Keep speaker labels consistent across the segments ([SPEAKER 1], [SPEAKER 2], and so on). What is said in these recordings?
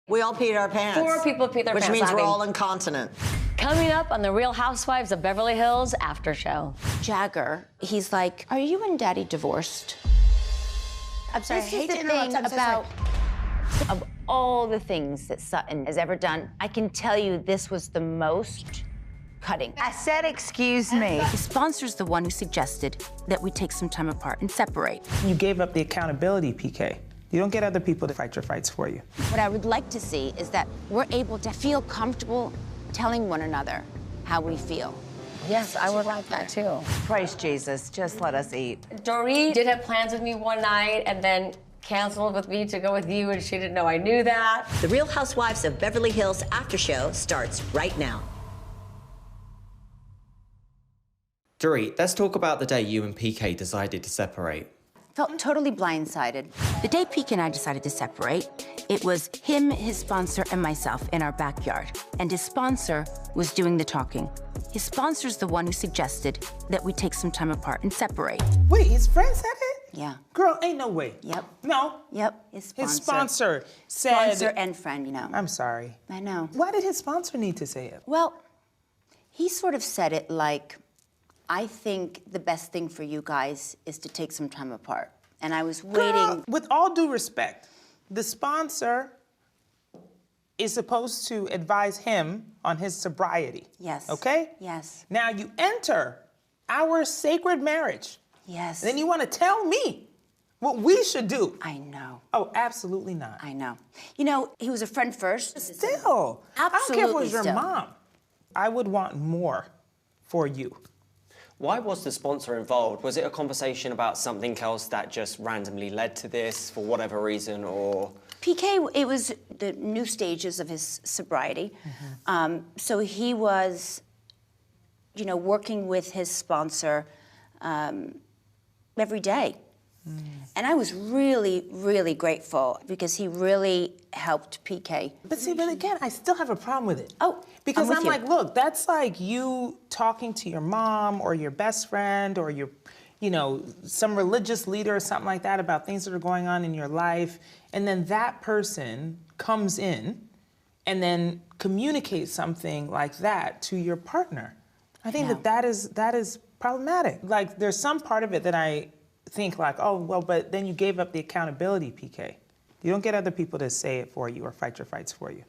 [SPEAKER 1] We all peed our pants.
[SPEAKER 2] 4 people peed their pants.
[SPEAKER 1] Which means we're all incontinent.
[SPEAKER 2] Coming up on the Real Housewives of Beverly Hills after show.
[SPEAKER 3] Jagger, he's like, are you and Daddy divorced? I'm sorry,
[SPEAKER 4] This
[SPEAKER 3] I
[SPEAKER 4] is
[SPEAKER 3] hate
[SPEAKER 4] the
[SPEAKER 3] to interrupt.
[SPEAKER 4] thing
[SPEAKER 3] I'm so sorry.
[SPEAKER 4] Of all the things that Sutton has ever done, I can tell you this was the most cutting.
[SPEAKER 5] I said, excuse me.
[SPEAKER 3] The sponsor's the one who suggested that we take some time apart and separate.
[SPEAKER 6] You gave up the accountability, PK. You don't get other people to fight your fights for you.
[SPEAKER 3] What I would like to see is that we're able to feel comfortable telling one another how we feel.
[SPEAKER 2] Yes, I would like that too.
[SPEAKER 5] Praise Jesus, just let us eat.
[SPEAKER 2] Dorit did have plans with me one night and then canceled with me to go with you, and she didn't know I knew that.
[SPEAKER 1] The Real Housewives of Beverly Hills after show starts right now.
[SPEAKER 7] Dorit, let's talk about the day you and PK decided to separate.
[SPEAKER 3] Felt totally blindsided. The day PK and I decided to separate, it was him, his sponsor, and myself in our backyard. And his sponsor was doing the talking. His sponsor's the one who suggested that we take some time apart and separate.
[SPEAKER 6] Wait, his friend said it?
[SPEAKER 3] Yeah.
[SPEAKER 6] Girl, ain't no way.
[SPEAKER 3] Yep.
[SPEAKER 6] No.
[SPEAKER 3] Yep, his sponsor.
[SPEAKER 6] His sponsor said...
[SPEAKER 3] Sponsor and friend, you know.
[SPEAKER 6] I'm sorry.
[SPEAKER 3] I know.
[SPEAKER 6] Why did his sponsor need to say it?
[SPEAKER 3] Well, he sort of said it like, I think the best thing for you guys is to take some time apart. And I was waiting.
[SPEAKER 6] Girl, with all due respect, the sponsor is supposed to advise him on his sobriety.
[SPEAKER 3] Yes.
[SPEAKER 6] Okay?
[SPEAKER 3] Yes.
[SPEAKER 6] Now you enter our sacred marriage.
[SPEAKER 3] Yes.
[SPEAKER 6] And then you want to tell me what we should do.
[SPEAKER 3] I know.
[SPEAKER 6] Oh, absolutely not.
[SPEAKER 3] I know. You know, he was a friend first.
[SPEAKER 6] Still. I don't care if it was your
[SPEAKER 3] still.
[SPEAKER 6] mom. I would want more for you.
[SPEAKER 7] Why was the sponsor involved? Was it a conversation about something else that just randomly led to this for whatever reason, or?
[SPEAKER 3] PK, it was the new stages of his sobriety. So he was, you know, working with his sponsor every day. And I was really, really grateful because he really helped PK.
[SPEAKER 6] But see, but again, I still have a problem with it.
[SPEAKER 3] Oh,
[SPEAKER 6] because
[SPEAKER 3] I'm
[SPEAKER 6] I'm
[SPEAKER 3] with
[SPEAKER 6] like, look, that's like you talking to your mom or your best friend or your, you know, some religious leader or something like that about things that are going on in your life. And then that person comes in and then communicates something like that to your partner. I think that is problematic. Like, there's some part of it that I think like, oh, well, but then you gave up the accountability, PK. You don't get other people to say it for you or fight your fights for you.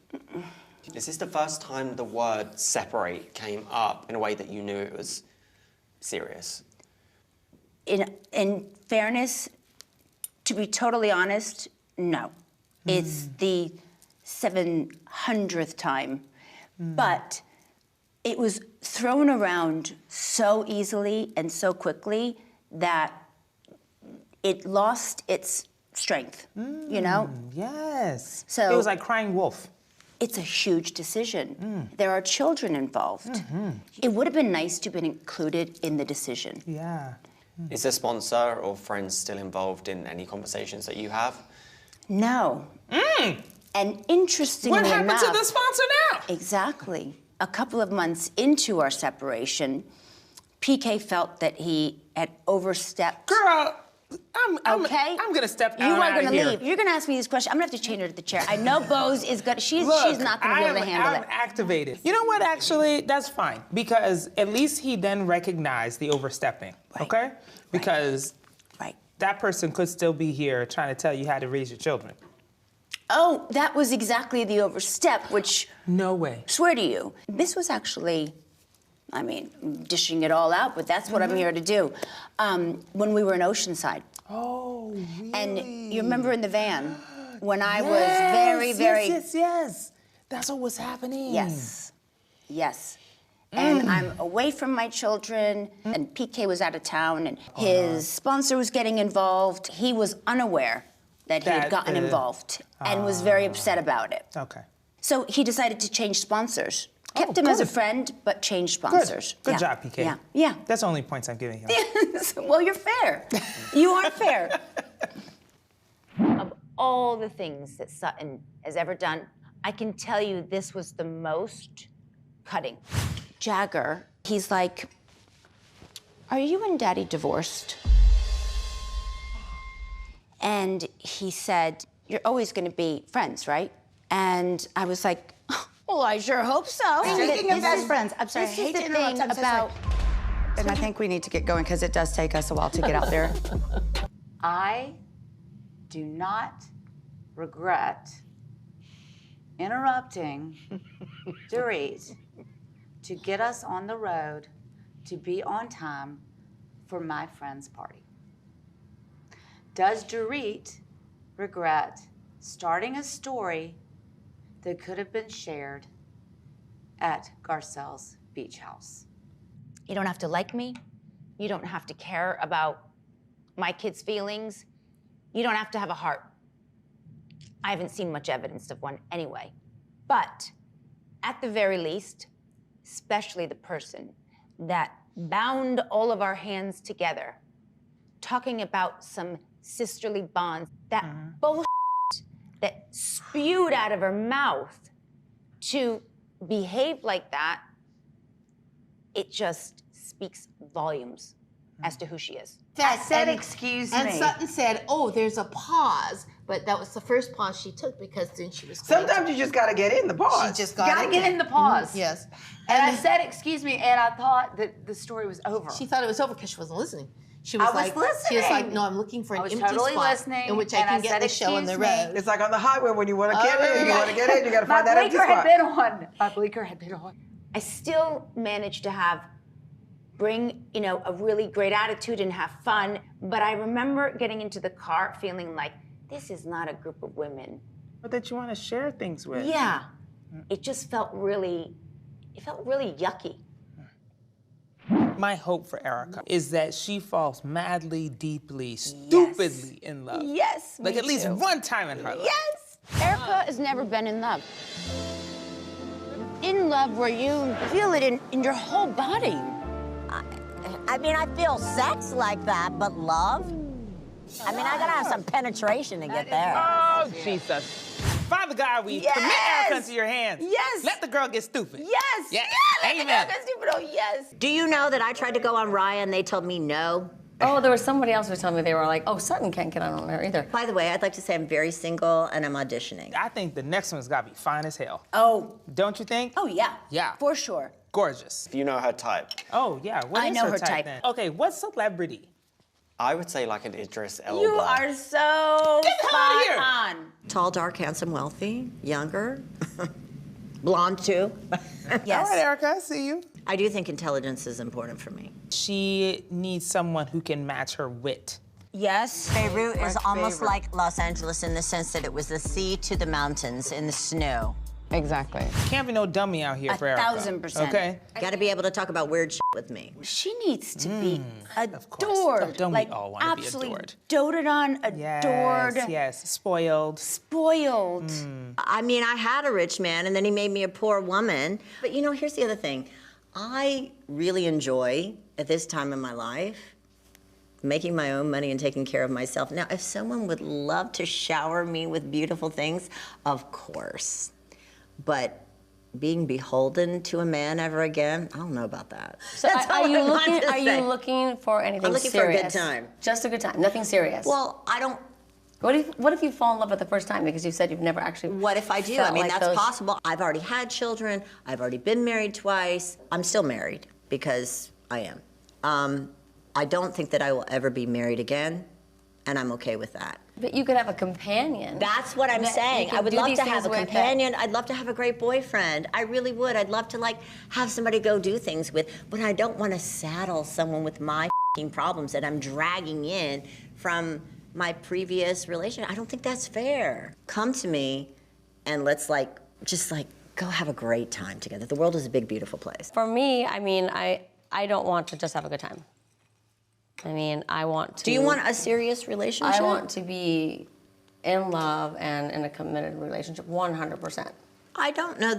[SPEAKER 7] Is this the first time the word separate came up in a way that you knew it was serious?
[SPEAKER 3] In fairness, to be totally honest, no. It's the 700th time. But it was thrown around so easily and so quickly that it lost its strength, you know?
[SPEAKER 6] Yes.
[SPEAKER 3] So
[SPEAKER 6] it was like crying wolf.
[SPEAKER 3] It's a huge decision. There are children involved. It would have been nice to have been included in the decision.
[SPEAKER 6] Yeah.
[SPEAKER 7] Is the sponsor or friends still involved in any conversations that you have?
[SPEAKER 3] No. And interestingly
[SPEAKER 6] What happened
[SPEAKER 3] enough,
[SPEAKER 6] to the sponsor now?
[SPEAKER 3] Exactly. A couple of months into our separation, PK felt that he had overstepped.
[SPEAKER 6] Girl, I'm gonna step out.
[SPEAKER 3] You are
[SPEAKER 6] out
[SPEAKER 3] gonna
[SPEAKER 6] of here.
[SPEAKER 3] leave. You're gonna ask me this question. I'm gonna have to chain her to the chair. I know Bose is gonna. She's not gonna be able to handle
[SPEAKER 6] I'm
[SPEAKER 3] it.
[SPEAKER 6] activated. You know what? Actually, that's fine because at least he then recognized the overstepping.
[SPEAKER 3] Right.
[SPEAKER 6] Okay? Because
[SPEAKER 3] Right.
[SPEAKER 6] that person could still be here trying to tell you how to raise your children.
[SPEAKER 3] Oh, that was exactly the overstep, which.
[SPEAKER 6] No way.
[SPEAKER 3] Swear to you, this was actually. I mean, dishing it all out, but that's what I'm here to do. When we were in Oceanside.
[SPEAKER 6] Oh, really?
[SPEAKER 3] And you remember in the van when I was very, very...
[SPEAKER 6] Yes. That's what was happening.
[SPEAKER 3] Yes. And I'm away from my children, and PK was out of town, and his sponsor was getting involved. He was unaware that he had gotten involved and was very upset about it.
[SPEAKER 6] Okay.
[SPEAKER 3] So he decided to change sponsors. Kept him as a friend, but changed sponsors.
[SPEAKER 6] Good job, PK.
[SPEAKER 3] Yeah.
[SPEAKER 6] That's the only points I'm giving him.
[SPEAKER 3] Well, you're fair. You are fair.
[SPEAKER 4] Of all the things that Sutton has ever done, I can tell you this was the most cutting.
[SPEAKER 3] Jagger, he's like, are you and Daddy divorced? And he said, you're always gonna be friends, right? And I was like, well, I sure hope so.
[SPEAKER 5] Speaking of best friends,
[SPEAKER 3] I'm sorry, I
[SPEAKER 5] this is
[SPEAKER 3] hate
[SPEAKER 5] the
[SPEAKER 3] to interrupt.
[SPEAKER 5] thing
[SPEAKER 3] I'm so sorry.
[SPEAKER 5] And I think we need to get going because it does take us a while to get out there. I do not regret interrupting Dorit to get us on the road to be on time for my friend's party. Does Dorit regret starting a story that could have been shared at Garcelle's beach house?
[SPEAKER 4] You don't have to like me. You don't have to care about my kids' feelings. You don't have to have a heart. I haven't seen much evidence of one anyway. But at the very least, especially the person that bound all of our hands together, talking about some sisterly bonds, that bullshit that spewed out of her mouth to behave like that, it just speaks volumes as to who she is.
[SPEAKER 5] I said, excuse me.
[SPEAKER 8] And Sutton said, oh, there's a pause. But that was the first pause she took because then she was
[SPEAKER 9] Sometimes you just gotta get in the pause.
[SPEAKER 8] She just got
[SPEAKER 5] Gotta get in the pause.
[SPEAKER 8] Yes.
[SPEAKER 5] And I said, excuse me, and I thought that the story was over.
[SPEAKER 8] She thought it was over because she wasn't listening. She was
[SPEAKER 5] I was
[SPEAKER 8] She was like,
[SPEAKER 5] listening.
[SPEAKER 8] no, I'm looking for an
[SPEAKER 5] I was
[SPEAKER 8] empty
[SPEAKER 5] totally
[SPEAKER 8] spot
[SPEAKER 5] listening,
[SPEAKER 8] in which I
[SPEAKER 5] and
[SPEAKER 8] can
[SPEAKER 5] I
[SPEAKER 8] get
[SPEAKER 5] said,
[SPEAKER 8] the show on the
[SPEAKER 5] "Excuse me."
[SPEAKER 8] road.
[SPEAKER 9] It's like on the highway when you want to get in, you
[SPEAKER 8] right.
[SPEAKER 9] want to get in, you got to
[SPEAKER 5] My
[SPEAKER 9] find that empty
[SPEAKER 5] blinker had
[SPEAKER 9] spot.
[SPEAKER 5] been on. My blinker had been on.
[SPEAKER 4] I still managed to bring, a really great attitude and have fun. But I remember getting into the car feeling like, this is not a group of women.
[SPEAKER 6] But that you want to share things with.
[SPEAKER 4] Yeah. It just felt really yucky.
[SPEAKER 6] My hope for Erika is that she falls madly, deeply, stupidly in love.
[SPEAKER 4] Yes,
[SPEAKER 6] Like at least one time in her life.
[SPEAKER 4] Yes.
[SPEAKER 3] Erika has never been in love. In love where you feel it in your whole body.
[SPEAKER 1] I mean, I feel sex like that, but love? I mean, I gotta have some penetration to get there.
[SPEAKER 6] Oh, Jesus. Father God, we commit Erika into your hands.
[SPEAKER 4] Yes.
[SPEAKER 6] Let the girl get stupid.
[SPEAKER 4] Yes.
[SPEAKER 6] Yes.
[SPEAKER 4] Yeah,
[SPEAKER 6] Amen.
[SPEAKER 4] yes.
[SPEAKER 1] Do you know that I tried to go on Raya and they told me no?
[SPEAKER 2] Oh, there was somebody else who was telling me they were like, oh, Sutton can't get on her either.
[SPEAKER 1] By the way, I'd like to say I'm very single and I'm auditioning.
[SPEAKER 6] I think the next one's got to be fine as hell.
[SPEAKER 3] Oh.
[SPEAKER 6] Don't you think?
[SPEAKER 3] Oh, yeah.
[SPEAKER 6] Yeah.
[SPEAKER 3] For sure.
[SPEAKER 6] Gorgeous.
[SPEAKER 7] If you know her type,
[SPEAKER 6] Oh, yeah. What
[SPEAKER 3] I
[SPEAKER 6] is
[SPEAKER 3] know
[SPEAKER 6] her
[SPEAKER 3] her
[SPEAKER 6] type
[SPEAKER 3] type.
[SPEAKER 6] then? Okay, what celebrity?
[SPEAKER 7] I would say like an Idris Elba.
[SPEAKER 4] You are so
[SPEAKER 6] Get the hell out of here.
[SPEAKER 4] spot on.
[SPEAKER 1] Tall, dark, handsome, wealthy, younger, blonde too.
[SPEAKER 3] Yes.
[SPEAKER 6] All right, Erika, I see you.
[SPEAKER 1] I do think intelligence is important for me.
[SPEAKER 6] She needs someone who can match her wit.
[SPEAKER 3] Yes.
[SPEAKER 1] Beirut is almost like Los Angeles in the sense that it was the sea to the mountains in the snow.
[SPEAKER 5] Exactly.
[SPEAKER 6] Can't be no dummy out here for Erika.
[SPEAKER 3] 1,000%.
[SPEAKER 6] Okay?
[SPEAKER 1] Got to be able to talk about weird shit with me.
[SPEAKER 3] She needs to be
[SPEAKER 6] Of course.
[SPEAKER 3] adored.
[SPEAKER 6] Don't we
[SPEAKER 3] like,
[SPEAKER 6] all want to be
[SPEAKER 3] absolutely
[SPEAKER 6] adored?
[SPEAKER 3] doted on, adored,
[SPEAKER 6] Yes, spoiled.
[SPEAKER 3] spoiled.
[SPEAKER 1] I mean, I had a rich man and then he made me a poor woman. But here's the other thing. I really enjoy, at this time in my life, making my own money and taking care of myself. Now, if someone would love to shower me with beautiful things, of course. But being beholden to a man ever again, I don't know about that.
[SPEAKER 2] So are you looking for anything
[SPEAKER 1] I'm looking for a
[SPEAKER 2] serious?
[SPEAKER 1] good time.
[SPEAKER 2] Just a good time, nothing serious.
[SPEAKER 1] Well, I don't.
[SPEAKER 2] What if you fall in love at the first time? Because you said you've never actually.
[SPEAKER 1] What if I do?
[SPEAKER 2] felt
[SPEAKER 1] I mean,
[SPEAKER 2] like
[SPEAKER 1] that's
[SPEAKER 2] those-
[SPEAKER 1] possible. I've already had children. I've already been married twice. I'm still married because I am. I don't think that I will ever be married again, and I'm okay with that.
[SPEAKER 2] But you could have a companion.
[SPEAKER 1] That's what I'm
[SPEAKER 2] That
[SPEAKER 1] saying.
[SPEAKER 2] you can
[SPEAKER 1] I would
[SPEAKER 2] do
[SPEAKER 1] love
[SPEAKER 2] these
[SPEAKER 1] to have
[SPEAKER 2] things
[SPEAKER 1] a
[SPEAKER 2] with that-
[SPEAKER 1] companion. I'd love to have a great boyfriend. I really would. I'd love to have somebody go do things with, but I don't want to saddle someone with my problems that I'm dragging in from my previous relationship. I don't think that's fair. Come to me and let's just go have a great time together. The world is a big, beautiful place.
[SPEAKER 2] For me, I mean, I don't want to just have a good time. I mean, I want to.
[SPEAKER 1] Do you want a serious relationship?
[SPEAKER 2] I want to be in love and in a committed relationship 100%.
[SPEAKER 1] I don't know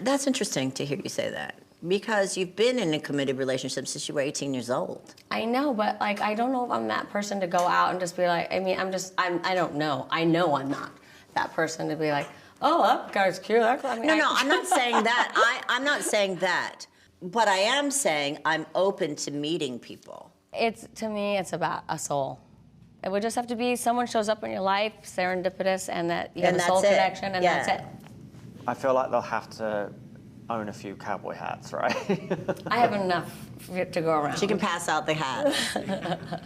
[SPEAKER 1] that's interesting to hear you say that because you've been in a committed relationship since you were 18 years old.
[SPEAKER 2] I know, but I don't know if I'm that person to go out and just be like, I mean, I don't know. I know I'm not that person to be like, oh, that guy's cute. No,
[SPEAKER 1] I'm not saying that. I'm not saying that. But I am saying I'm open to meeting people.
[SPEAKER 2] To me, it's about a soul. It would just have to be someone shows up in your life, serendipitous, and that you have a soul connection, and that's it.
[SPEAKER 7] I feel like they'll have to own a few cowboy hats, right?
[SPEAKER 2] I have enough to go around.
[SPEAKER 1] She can pass out the hat.